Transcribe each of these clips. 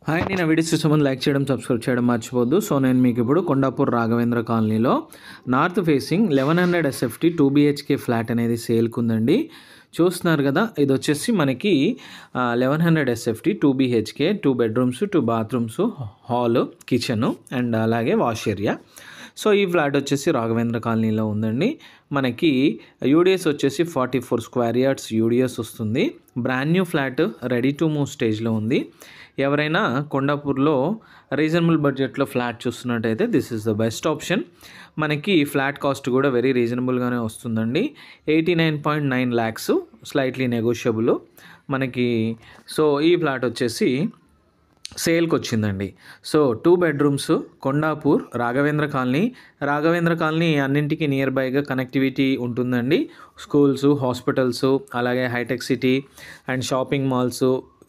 Hi, నేను videos చూసే ముందు లైక్ చేయడం, సబ్స్క్రైబ్ చేయడం మర్చిపోద్దు. సో నేను మీకు ఇప్పుడు కొండాపూర్ రాఘవేంద్ర కాలనీలో north facing 1100 SFT 2 BHK flat అనేది సేల్కి ఉందండి. చూస్తున్నారు కదా, ఇది వచ్చేసి మనకి 1100 SFT 2 BHK, 2 bedrooms, 2 bathrooms, hall, kitchen and అలాగే వాష్ ఏరియా. సో ఈ ఫ్లాట్ వచ్చేసి రాఘవేంద్ర కాలనీలో ఉందండి. మనకి యూడిఎస్ వచ్చేసి 44 స్క్వేర్ యార్డ్స్ యూడిఎస్ వస్తుంది. Brand new flat, ready to move స్టేజ్లో ఉంది. ఎవరైనా కొండాపూర్లో రీజనబుల్ బడ్జెట్లో ఫ్లాట్ చూస్తున్నట్టయితే this is the best option. మనకి ఫ్లాట్ కాస్ట్ కూడా వెరీ రీజనబుల్గానే వస్తుందండి. 89.9 lakhs, స్లైట్లీ నెగోషియబుల్ మనకి. సో ఈ ఫ్లాట్ వచ్చేసి సేల్కి వచ్చిందండి. So 2 bedrooms, Kondapur Raghavendra colony అన్నింటికి నియర్ బైగా కనెక్టివిటీ ఉంటుందండి. స్కూల్స్, హాస్పిటల్స్, అలాగే hitech city and shopping malls,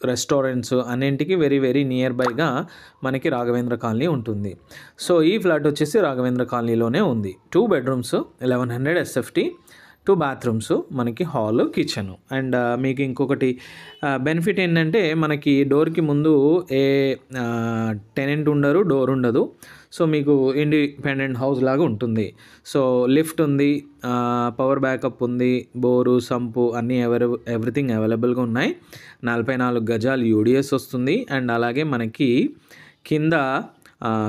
restaurants అన్నింటికి వెరీ వెరీ నియర్ బైగా మనకి రాఘవేంద్ర కాలనీ ఉంటుంది. సో ఈ ఫ్లాట్ వచ్చేసి రాఘవేంద్ర కాలనీలోనే ఉంది. 2 బెడ్రూమ్స్, 1100 SFT, 2 బాత్రూమ్స్, మనకి హాల్, కిచెన్. అండ్ మీకు ఇంకొకటి బెనిఫిట్ ఏంటంటే మనకి డోర్కి ముందు ఏ టెనెంట్ ఉండరు, డోర్ ఉండదు. సో మీకు ఇండిపెండెంట్ హౌస్ లాగా ఉంటుంది. సో లిఫ్ట్ ఉంది, పవర్ బ్యాకప్ ఉంది, బోరు, సంపు అన్నీ ఎవ్రీథింగ్ అవైలబుల్గా ఉన్నాయి. 44 గజాలు యూడిఎస్ వస్తుంది. అండ్ అలాగే మనకి కింద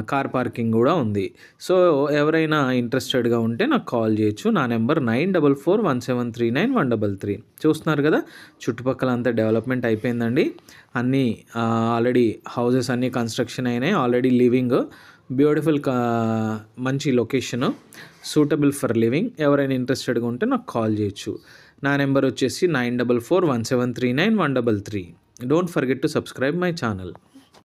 కార్ పార్కింగ్ కూడా ఉంది. సో ఎవరైనా ఇంట్రెస్టెడ్గా ఉంటే నాకు కాల్ చేయొచ్చు. నా నెంబర్ 9441739133. చూస్తున్నారు కదా, చుట్టుపక్కల అంతా డెవలప్మెంట్ అయిపోయిందండి. అన్నీ ఆల్రెడీ హౌసెస్ అన్నీ కన్స్ట్రక్షన్ అయినాయి. ఆల్రెడీ లివింగ్ బ్యూటిఫుల్, మంచి లొకేషన్, సూటబుల్ ఫర్ లివింగ్. ఎవరైనా ఇంట్రెస్టెడ్గా ఉంటే నాకు కాల్ చేయొచ్చు. నా నెంబర్ వచ్చేసి 9441739133. Don't forget to subscribe my channel.